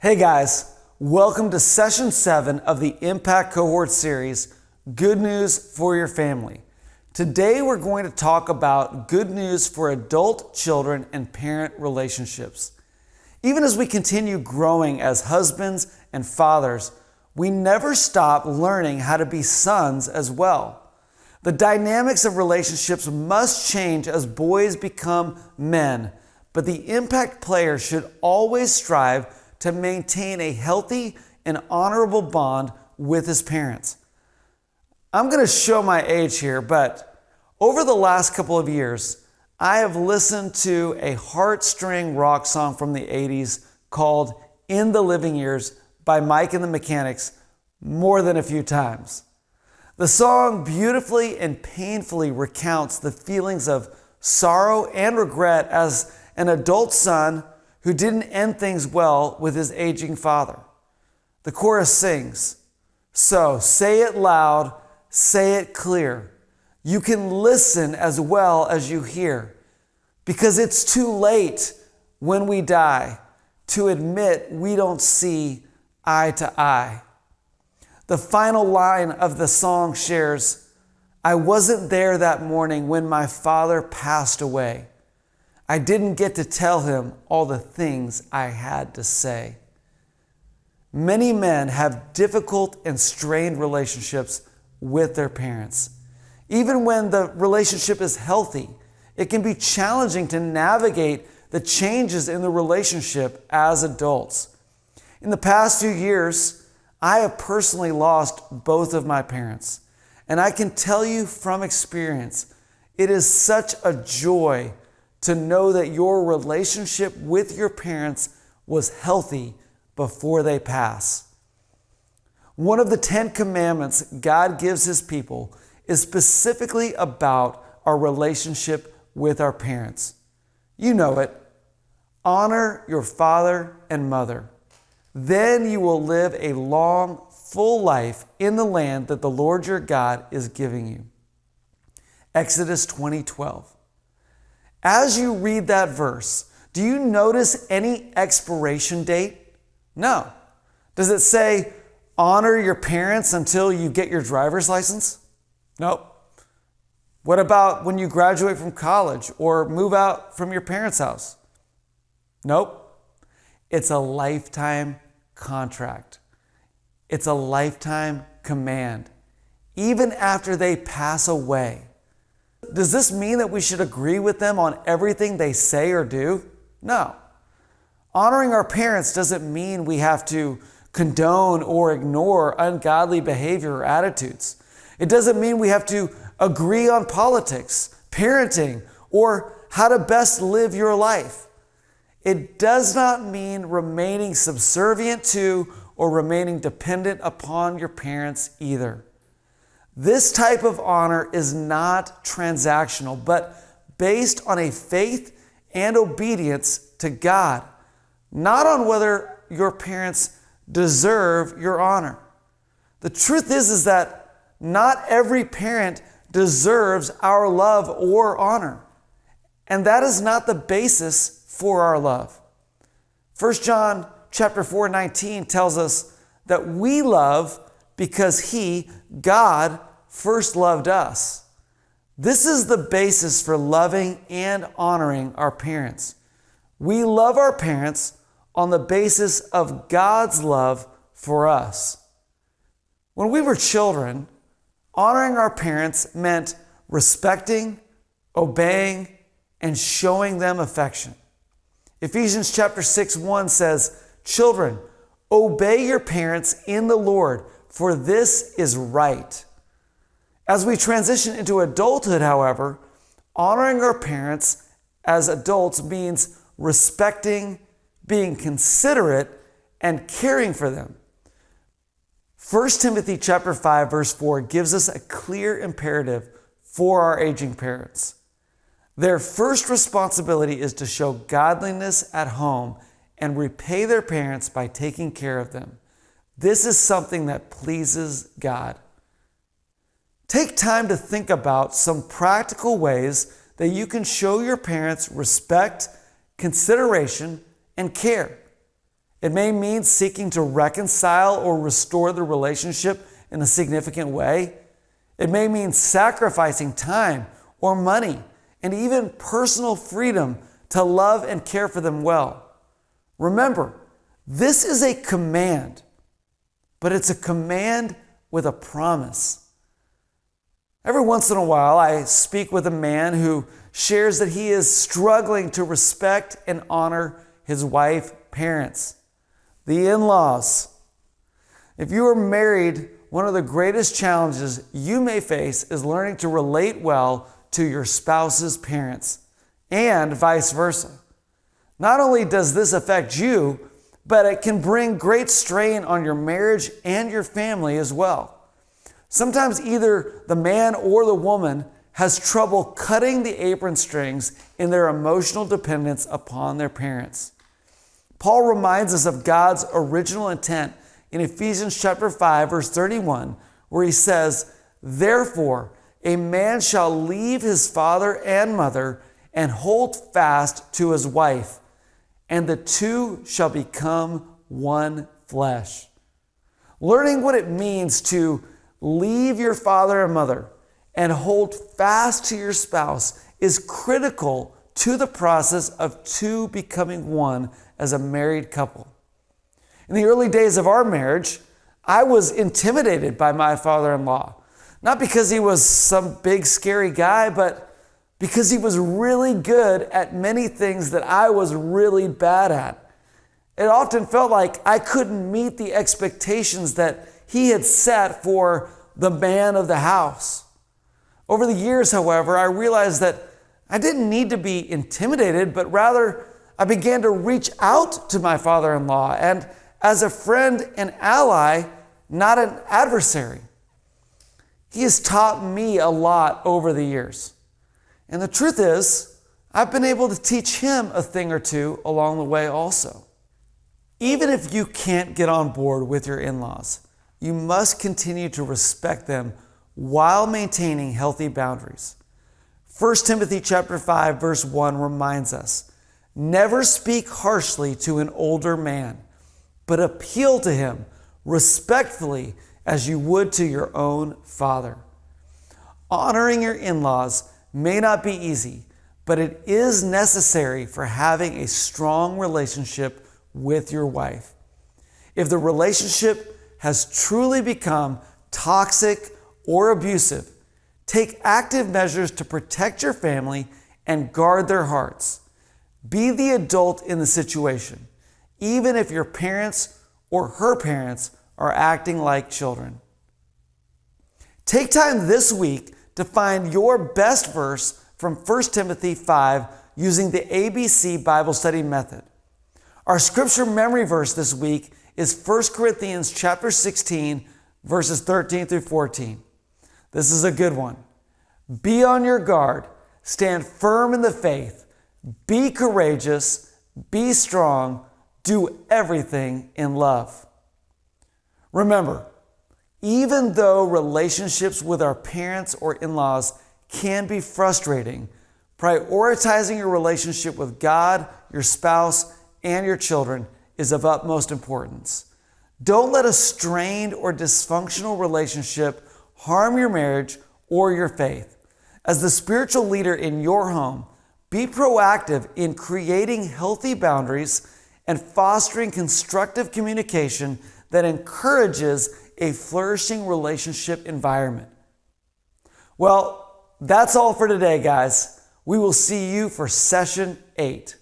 Hey guys, welcome to Session 7 of the Impact Cohort Series, Good News for Your Family. Today we're going to talk about good news for adult children and parent relationships. Even as we continue growing as husbands and fathers, we never stop learning how to be sons as well. The dynamics of relationships must change as boys become men, but the impact player should always strive to maintain a healthy and honorable bond with his parents. I'm going to show my age here, but over the last couple of years, I have listened to a heartstring rock song from the 80s called In the Living Years by Mike and the Mechanics more than a few times. The song beautifully and painfully recounts the feelings of sorrow and regret as an adult son who didn't end things well with his aging father. The chorus sings, "So say it loud, say it clear. You can listen as well as you hear, because it's too late when we die to admit we don't see eye to eye." The final line of the song shares, "I wasn't there that morning when my father passed away. I didn't get to tell him all the things I had to say." Many men have difficult and strained relationships with their parents. Even when the relationship is healthy, it can be challenging to navigate the changes in the relationship as adults. In the past few years, I have personally lost both of my parents, and I can tell you from experience, it is such a joy to know that your relationship with your parents was healthy before they pass. One of the 10 commandments God gives His people is specifically about our relationship with our parents. You know it. Honor your father and mother. Then you will live a long, full life in the land that the Lord your God is giving you. Exodus 20:12. As you read that verse, do you notice any expiration date? No. Does it say, honor your parents until you get your driver's license? Nope. What about when you graduate from college or move out from your parents' house? Nope. It's a lifetime contract. It's a lifetime command, even after they pass away. Does this mean that we should agree with them on everything they say or do? No. Honoring our parents doesn't mean we have to condone or ignore ungodly behavior or attitudes. It doesn't mean we have to agree on politics, parenting, or how to best live your life. It does not mean remaining subservient to or remaining dependent upon your parents either. This type of honor is not transactional, but based on a faith and obedience to God, not on whether your parents deserve your honor. The truth is that not every parent deserves our love or honor, and that is not the basis for our love. 1 John chapter 4:19 tells us that we love because He, God, first loved us. This is the basis for loving and honoring our parents. We love our parents on the basis of God's love for us. When we were children, honoring our parents meant respecting, obeying, and showing them affection. Ephesians chapter 6:1 says, "Children, obey your parents in the Lord, for this is right." As we transition into adulthood, however, honoring our parents as adults means respecting, being considerate, and caring for them. 1 Timothy chapter 5, verse 4 gives us a clear imperative for our aging parents. Their first responsibility is to show godliness at home and repay their parents by taking care of them. This is something that pleases God. Take time to think about some practical ways that you can show your parents respect, consideration, and care. It may mean seeking to reconcile or restore the relationship in a significant way. It may mean sacrificing time or money and even personal freedom to love and care for them well. Remember, this is a command, but it's a command with a promise. Every once in a while, I speak with a man who shares that he is struggling to respect and honor his wife's parents, the in-laws. If you are married, one of the greatest challenges you may face is learning to relate well to your spouse's parents, and vice versa. Not only does this affect you, but it can bring great strain on your marriage and your family as well. Sometimes either the man or the woman has trouble cutting the apron strings in their emotional dependence upon their parents. Paul reminds us of God's original intent in Ephesians chapter 5, verse 31, where he says, "Therefore, a man shall leave his father and mother and hold fast to his wife, and the two shall become one flesh." Learning what it means to leave your father and mother and hold fast to your spouse is critical to the process of two becoming one as a married couple. In the early days of our marriage, I was intimidated by my father-in-law. Not because he was some big scary guy, but because he was really good at many things that I was really bad at. It often felt like I couldn't meet the expectations that he had set for the man of the house. Over the years, however, I realized that I didn't need to be intimidated, but rather I began to reach out to my father-in-law and as a friend and ally, not an adversary. He has taught me a lot over the years. And the truth is, I've been able to teach him a thing or two along the way also. Even if you can't get on board with your in-laws, you must continue to respect them while maintaining healthy boundaries. 1 Timothy chapter 5, verse 1 reminds us, "Never speak harshly to an older man, but appeal to him respectfully as you would to your own father." Honoring your in-laws may not be easy, but it is necessary for having a strong relationship with your wife. If the relationship has truly become toxic or abusive, take active measures to protect your family and guard their hearts. Be the adult in the situation, even if your parents or her parents are acting like children. Take time this week to find your best verse from 1 Timothy 5 using the ABC Bible study method. Our scripture memory verse this week is 1 Corinthians chapter 16, verses 13 through 14. This is a good one. "Be on your guard, stand firm in the faith, be courageous, be strong, do everything in love." Remember, even though relationships with our parents or in-laws can be frustrating, prioritizing your relationship with God, your spouse, and your children is of utmost importance. Don't let a strained or dysfunctional relationship harm your marriage or your faith. As the spiritual leader in your home, be proactive in creating healthy boundaries and fostering constructive communication that encourages a flourishing relationship environment. Well, that's all for today, guys. We will see you for session 8.